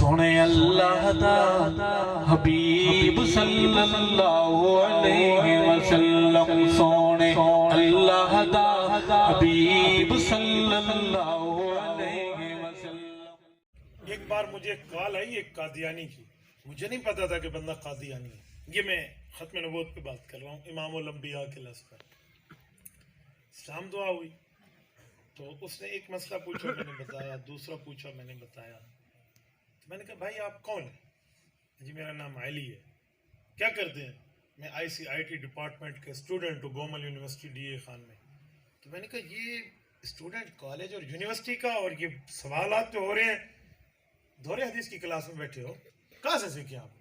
سونے اللہ دا حبیب صلی اللہ علیہ وسلم، سونے اللہ دا حبیب صلی اللہ علیہ وسلم۔ ایک بار مجھے کال آئی ایک قادیانی کی، مجھے نہیں پتا تھا کہ بندہ قادیانی ہے۔ یہ میں ختم نبوت پہ بات کر رہا ہوں، امام الانبیاء کے لفظ پر۔ شام دعا ہوئی تو اس نے ایک مسئلہ پوچھا، میں نے بتایا، دوسرا پوچھا، میں نے بتایا۔ تو میں نے کہا بھائی آپ کون ہیں؟ جی میرا نام علی ہے۔ کیا کرتے ہیں؟ میں ICIT ڈپارٹمنٹ کے اسٹوڈنٹ ہوں، گومل یونیورسٹی DA خان میں۔ تو میں نے کہا یہ اسٹوڈنٹ کالج اور یونیورسٹی کا، اور یہ سوالات جو ہو رہے ہیں، دورے حدیث کی کلاس میں بیٹھے ہو، کہاں سے سیکھے آپ؟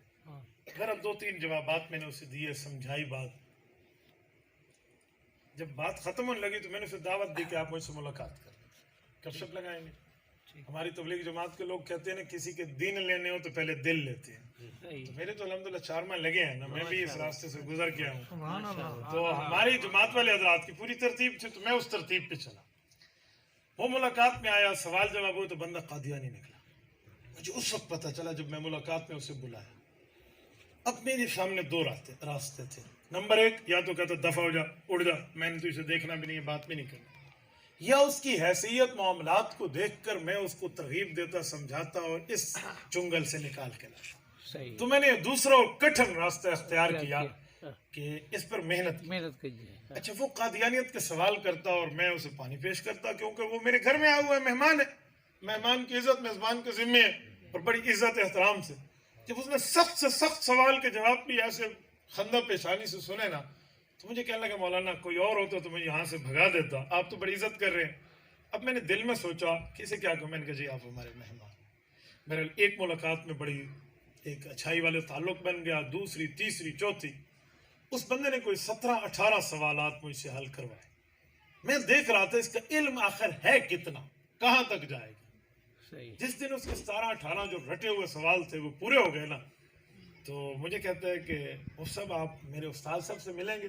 غرض 2-3 جوابات میں نے اسے دیے، سمجھائی بات۔ جب بات ختم ہونے لگی تو میں نے اسے دعوت دی کہ آپ مجھ سے ملاقات کریں، گپ شپ لگائیں گے۔ ہماری تبلیغ جماعت کے لوگ کہتے ہیں نا کسی کے دین لینے ہو تو پہلے دل لیتے ہیں، تو میرے تو الحمدللہ 4 ماہ لگے ہیں نا، میں بھی اس راستے سے گزر گیا ہوں۔ تو ہماری جماعت والے حضرات کی پوری ترتیب تھی تو میں اس ترتیب پہ چلا۔ وہ ملاقات میں آیا، سوال جواب ہوا تو بندہ قادیانی نکلا۔ مجھے اس وقت پتا چلا جب میں ملاقات میں اسے بلایا۔ اب میرے سامنے 2 راستے تھے۔ نمبر 1، یا تو کہتا دفع ہو جا، اڑ جا، میں نے تو اسے دیکھنا بھی نہیں ہے، بات بھی نہیں کرنا، یا اس کی حیثیت معاملات کو دیکھ کر میں اس کو ترغیب دیتا، سمجھاتا اور اس چنگل سے نکال کے لاتا۔ تو میں نے دوسرا کٹھن راستہ اختیار کیا کہ اس پر محنت کیجیے۔ اچھا، وہ قادیانیت کے سوال کرتا اور میں اسے پانی پیش کرتا، کیونکہ وہ میرے گھر میں آیا ہوا ہے، مہمان ہے، مہمان کی عزت میزبان کے ذمے ہے، اور بڑی عزت احترام سے۔ جب اس نے سخت سے سخت سوال کے جواب بھی ایسے خندہ پیشانی سے سنے نا، تو مجھے کہنے لگا مولانا کوئی اور ہوتا تو میں یہاں سے بھگا دیتا، آپ تو بڑی عزت کر رہے ہیں۔ اب میں نے دل میں سوچا کہ اسے کیا کہوں، میں نے کہا جی آپ ہمارے مہمان۔ میرا ایک ملاقات میں بڑی ایک اچھائی والے تعلق بن گیا، دوسری، تیسری، چوتھی۔ اس بندے نے کوئی 17-18 سوالات مجھ سے حل کروائے۔ میں دیکھ رہا تھا اس کا علم آخر ہے کتنا، کہاں تک جائے گا۔ جس دن اس کے 17-18 جو رٹے ہوئے سوال تھے وہ پورے ہو گئے نا، تو مجھے کہتا ہے کہ وہ سب آپ میرے استاد صاحب سے ملیں گے؟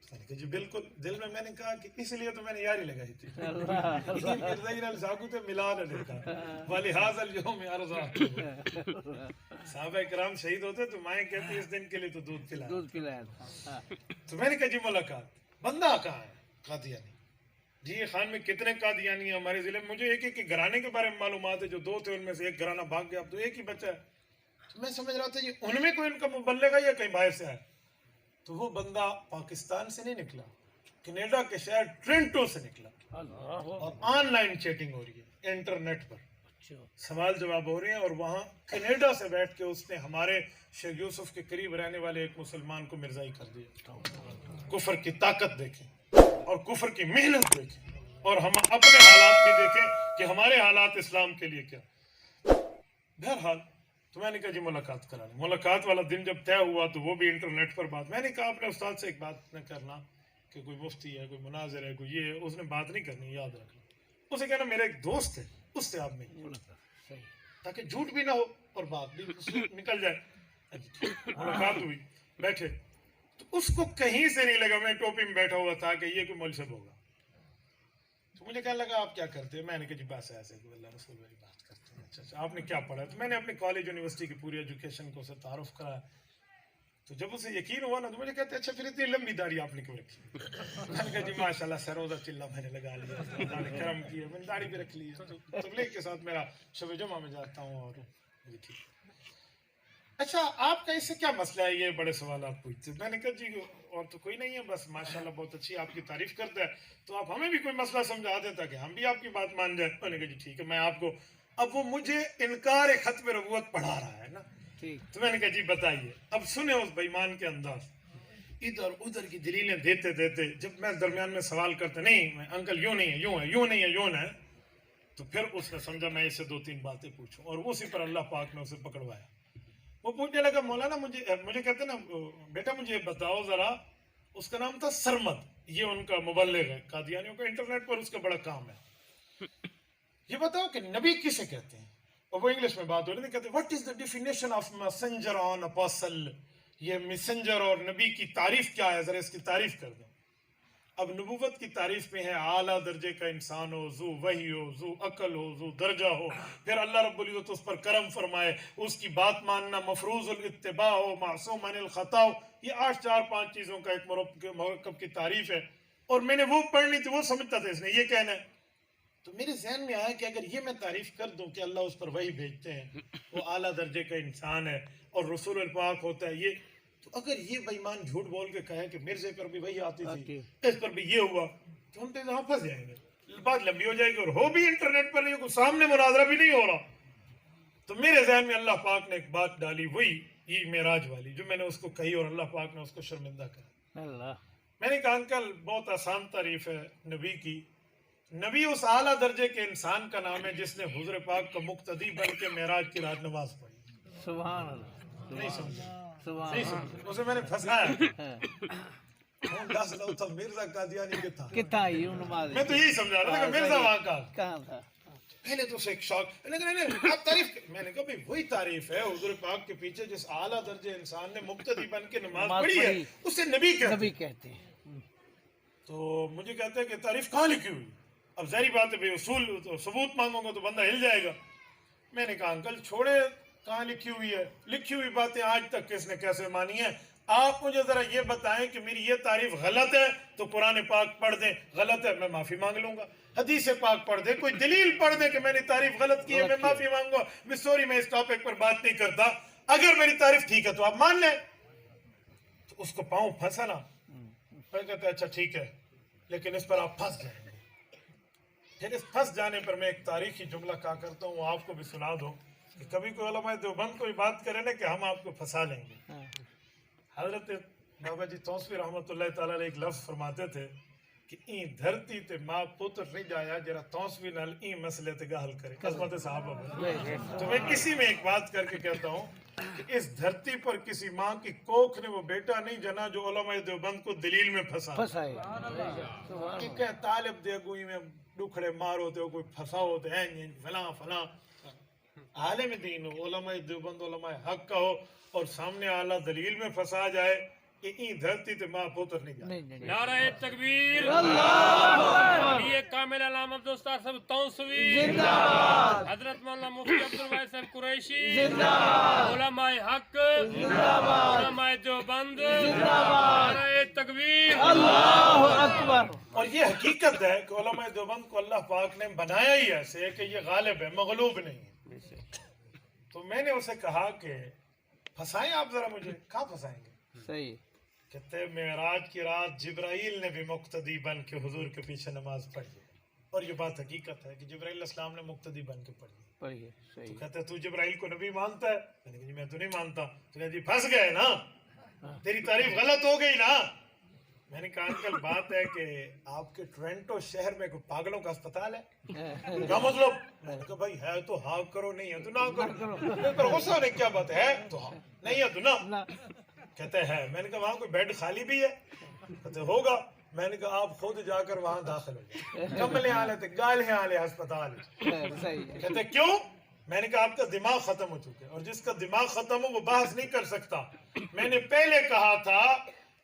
میں نے کہا جی بالکل۔ دل میں نے کہا کہ اس لیے تو میں نے یاری لگائی تھی، صحابہ کرام شہید ہوتے تو مائیں کہتی اس دن کے لیے تو دودھ پلایا تھا۔ تو میں نے کہا جی ملاقات، بندہ کہاں ہے؟ قادیانی۔ جی یہ خان میں کتنے قادیانی ہیں ہمارے ضلع میں؟ مجھے ایک گھرانے کے بارے میں معلومات ہے، جو 2 تھے ان میں سے ایک گھرانہ بھاگ گیا، اب تو ایک ہی بچہ ہے۔ تو میں سمجھ رہا تھا یہ ان میں کوئی ان کا مبلغ ہے یا کہیں باہر سے ہے۔ تو وہ بندہ پاکستان سے نہیں نکلا، کینیڈا کے شہر ٹرنٹو سے نکلا، اور آن لائن چیٹنگ ہو رہی ہے انٹرنیٹ پر، سوال جواب ہو رہے ہیں، اور وہاں کینیڈا سے بیٹھ کے اس نے ہمارے شیخ یوسف کے قریب رہنے والے ایک مسلمان کو مرزائی کر دیا۔ کفر کی طاقت دیکھیں اور کفر کی محنت دیکھیں، اور ہم اپنے حالات بھی دیکھیں کہ ہمارے حالات اسلام کے لیے کیا۔ بہرحال تو میں نے کہا جی ملاقات کرا لیں۔ ملاقات والا دن جب طے ہوا تو وہ بھی انٹرنیٹ پر بات۔ میں نے کہا اپنے استاد سے ایک بات نہ کرنا کہ کوئی مفتی ہے، کوئی مناظر ہے، کوئی یہ ہے، اس نے بات نہیں کرنی، یاد رکھنا۔ اسے کہنا میرا ایک دوست ہے، اس سے آپ نہیں، تاکہ جھوٹ بھی نہ ہو اور بات بھی اس سے نکل جائے۔ ملاقات ہوئی، بیٹھے، تو اس کو کہیں سے نہیں لگا میں ٹوپی میں بیٹھا ہوا تھا کہ یہ کوئی مولوی صاحب ہوگا۔ تو مجھے کہنے لگا آپ کیا کرتے ہیں؟ میں نے کہا جی بس ایسے کہ اللہ رسول والی بات کرتے ہیں۔ اچھا آپ نے کیا پڑھا؟ تو میں نے اپنے کالج یونیورسٹی کی پوری ایجوکیشن کو اسے تعارف کرایا۔ تو جب اسے یقین ہوا نا تو مجھے کہتے اچھا پھر اتنی لمبی داڑھی آپ نے کیوں رکھی؟ میں نے کہا جی ماشاءاللہ سروزہ چلہ میں نے لگا لیا، اللہ نے کرم کیا، میں نے داڑھی بھی رکھ لی ہے، تو تبلیغ کے ساتھ میرا شب جمعہ میں جاتا ہوں۔ اور اچھا آپ کا اس سے کیا مسئلہ ہے؟ یہ بڑے سوالات پوچھتے۔ میں نے کہا جی اور تو کوئی نہیں ہے، بس ماشاءاللہ بہت اچھی آپ کی تعریف کرتا ہے، تو آپ ہمیں بھی کوئی مسئلہ سمجھا دیتا کہ ہم بھی آپ کی بات مان جائیں۔ میں نے کہا جی ٹھیک ہے، میں آپ کو، اب وہ مجھے انکار ختم نبوت پڑھا رہا ہے نا، تو میں نے کہا جی بتائیے۔ اب سنیں اس بےمان کے انداز، ادھر ادھر کی دلیلیں دیتے دیتے، جب میں درمیان میں سوال کرتا نہیں میں انکل یوں نہیں ہے، یوں ہے، یوں نہیں ہے، یوں ہے، تو پھر اس نے سمجھا میں اسے 2-3 باتیں پوچھوں، اور اسی پر اللہ پاک نے اسے پکڑوایا۔ وہ پوچھنے لگا مولانا مجھے کہتے نا بیٹا مجھے بتاؤ ذرا، اس کا نام تھا سرمد، یہ ان کا مبلغ ہے قادیانیوں کا، انٹرنیٹ پر اس کا بڑا کام ہے، یہ بتاؤ کہ نبی کسے کہتے ہیں؟ اور وہ انگلش میں بات ہو رہی تھی، کہتے what is the definition of messenger and apostle، یہ میسنجر اور نبی کی تعریف کیا ہے، ذرا اس کی تعریف کر دو۔ اب نبوت کی تعریف میں ہے اعلیٰ درجے کا انسان ہو، ذو وحی ہو، ذو عقل ہو، ذو درجہ ہو، پھر اللہ رب العزت اس پر کرم فرمائے، اس کی بات ماننا، مفروض الاتباع ہو، معصوم عن الخطا ہو. یہ 8 4 5 چیزوں کا ایک مرکب کی تعریف ہے. اور میں نے وہ پڑھنی تھی، وہ سمجھتا تھا اس نے یہ کہنا ہے. تو میرے ذہن میں آیا کہ اگر یہ میں تعریف کر دوں کہ اللہ اس پر وحی بھیجتے ہیں، وہ اعلیٰ درجے کا انسان ہے اور رسول الپاک ہوتا ہے، یہ تو اگر یہ بے ایمان جھوٹ بول کے کہے کہ مرزے پر بھی وہی آتی تھی، اس پر بھی یہ ہوا، تو ہم تو یہاں پھنس جائیں گے، بات لمبی ہو جائے گی، اور ہو بھی انٹرنیٹ پر نہیں، کوئی سامنے مناظرہ بھی نہیں ہو رہا. تو میرے ذہن میں اللہ پاک نے ایک بات ڈالی، وہی یہ معراج والی، جو میں نے اس کو کہی اور اللہ پاک نے اس کو شرمندہ کرا. میں نے کہا انکل بہت آسان تعریف ہے نبی کی. نبی اس اعلیٰ درجے کے انسان کا نام ہے جس نے حضور پاک کا مقتدی بن کے معراج کی رات نماز پڑھی. سبحان اللہ. نہیں سمجھا، اسے میں نے پھنسایا. دس لو تھا مرزا قادیانی کے تھا، میں تو یہی سمجھا رہا تھا کہ مرزا وہاں کا کہاں تھا. پہلے تو اسے ایک شوق، نہیں آپ تعریف، میں نے کہا بھائی وہی تعریف ہے حضور پاک کے پیچھے جس اعلیٰ درجے انسان نے مقتدی بن کے نماز پڑھی ہے، اسے نبی کہتے ہیں. تو مجھے کہتے ہیں کہ تعریف کہاں لکھی ہوئی؟ اب ظاہری بات ہے بھائی اصول تو ثبوت مانگوں گا تو بندہ ہل جائے گا. میں نے کہا انکل چھوڑے کہاں لکھی ہوئی ہے، لکھی ہوئی باتیں آج تک کس نے کیسے مانی ہیں. آپ مجھے ذرا یہ بتائیں کہ میری یہ تعریف غلط ہے تو قرآن پاک پڑھ دیں، غلط ہے میں معافی مانگ لوں گا. حدیث پاک پڑھ دیں، کوئی دلیل پڑھ دیں کہ میں نے تعریف غلط کی ہے، میں معافی مانگوں گا. میں سوری میں اس ٹاپک پر بات نہیں کرتا، اگر میری تعریف ٹھیک ہے تو آپ مان لیں. تو اس کو پاؤں پھنسا نا، میں کہتا اچھا ٹھیک ہے لیکن اس پر آپ پھنس جائیں گے. پھر اس پھنس جانے پر میں ایک تاریخی جملہ کہا کرتا ہوں، آپ کو بھی سنا دو کہ کبھی کوئی علماء دیوبند کوئی بات کرے نا کہ ہم آپ کو پھنسا لیں گے. حضرت بابا جی توسوی رحمت اللہ تعالیٰ علیہ ایک لفظ فرماتے تھے کہ این دھرتی تے ماں پتر نہیں جایا جرا توسوی نال این مسئلے تے گا حل کرے. قسمت صحابہ میں تو میں کسی میں ایک بات کر کے کہتا ہوں کہ اس دھرتی پر کسی ماں کی کوکھ نے وہ بیٹا نہیں جنا جو علماء دیوبند کو دلیل میں پھنسا. کہ طالب دے گوئی میں ڈکھڑے مارو تے کوئی پھنسا ہوتے ہیں فلاں فلاں. عالم دین ہو، علماء دیوبند علماء حق کا ہو، اور سامنے اعلیٰ دلیل میں پھنسا جائے کہ این دھرتی تے ماں پوتر نہیں جائے. نعرہ تکبیر، یہ کامل علامہ عبدالستار صاحب توسوی زندہ باد، حضرت مولانا مفتی عبدالواحد صاحب قریشی زندہ باد، علماء حق زندہ باد، علماء دیوبند زندہ باد. نعرہ تکبیر، اللہ اکبر. اور یہ حقیقت ہے کہ علماء دیوبند کو اللہ پاک نے بنایا ہی ایسے کہ یہ غالب ہے، مغلوب نہیں ہے. تو میں نے اسے کہا کہ پھنسائیں آپ ذرا مجھے. کہاں پھنسائیں گے؟ صحیح. کہتے معراج کی رات جبرائیل نے بھی مقتدی بن کے حضور کے پیچھے نماز پڑھی. اور یہ بات حقیقت ہے کہ جبرائیل علیہ السلام نے مقتدی بن کے پڑھی. تو کہتے تو جبرائیل کو نبی مانتا ہے؟ میں نے کہا جی میں تو نہیں مانتا. تو کہتے جی پھنس گئے نا، تیری تعریف غلط ہو گئی نا. میں نے کہا انکل بات ہے کہ آپ کے ٹورنٹو شہر میں کوئی پاگلوں کا اسپتال ہے؟ کیا مطلب؟ میں نے کہا بھائی ہے تو ہاں کرو، نہیں ہے تو نہ کرو. پر غصہ ہونے کیا بات ہے تو ہاں، نہیں ہے تو نہ. کہتے ہیں میں نے کہا وہاں کوئی بیڈ خالی بھی ہے؟ کہتے ہوگا. میں نے کہا آپ خود جا کر وہاں داخل ہو جائیں، کملے آلے تھے گالے آلے ہسپتال. کہتے کیوں؟ میں نے کہا آپ کا دماغ ختم ہو چکے، اور جس کا دماغ ختم ہو وہ بحث نہیں کر سکتا. میں نے پہلے کہا تھا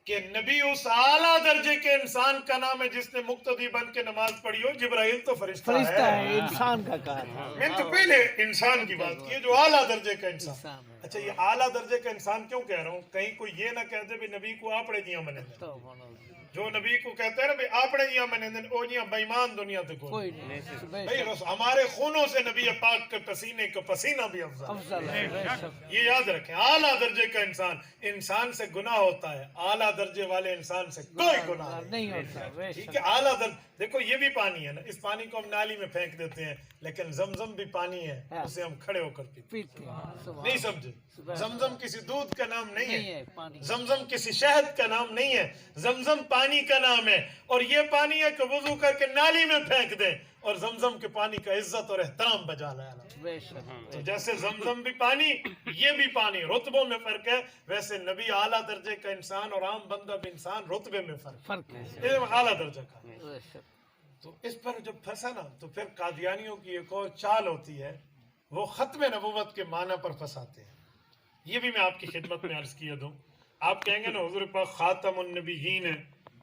کہ نبی اس اعلیٰ درجے کے انسان کا نام ہے جس نے مقتدی بن کے نماز پڑھی ہو. جبرائیل تو فرشتہ ہے، انسان کا کام ہے. میں نے تو پہلے انسان کی بات کی ہے جو اعلیٰ درجے کا انسان. اچھا یہ اعلیٰ درجے کا انسان کیوں کہہ رہا ہوں؟ کہیں کوئی یہ نہ کہتے بھی نبی کو آپڑے جیاں منے دیں. جو نبی کو کہتے ہیں نا بھئی آپڑے جیاں منے دیں، او جیاں بائیمان دنیا تے کوئی نہیں. ہمارے خونوں سے نبی پاک کے پسینے کا پسینہ بھی افضل ہے. یہ یاد رکھیں، اعلیٰ درجے کا انسان، انسان سے گناہ ہوتا ہے، اعلیٰ درجے والے انسان سے کوئی گناہ نہیں ہوتا. ٹھیک ہے، اعلیٰ درجے. دیکھو یہ بھی پانی ہے نا، اس پانی کو ہم نالی میں پھینک دیتے ہیں، لیکن زمزم بھی پانی ہے، اسے ہم کھڑے ہو کر پیتے ہیں. نہیں سمجھے؟ زمزم کسی دودھ کا نام نہیں ہے، زمزم کسی شہد کا نام نہیں ہے، زمزم پانی کا نام ہے. اور یہ پانی ہے کہ وضو کر کے نالی میں پھینک دیں اور زمزم کے پانی کا عزت اور احترام بجا لایا. تو جیسے زمزم بھی پانی، یہ بھی پانی، رتبوں میں فرق ہے. ویسے نبی اعلیٰ درجے کا انسان اور عام بندہ بھی انسان، رتبے میں فرق ہے، اعلیٰ درجے کا. تو اس پر جب پھنسا نا تو پھر قادیانیوں کی ایک اور چال ہوتی ہے، وہ ختم نبوت کے معنی پر پھنساتے ہیں. یہ بھی میں آپ کی خدمت میں عرض کیا دوں. آپ کہیں گے نا حضور پاک خاتم النبیین ہے،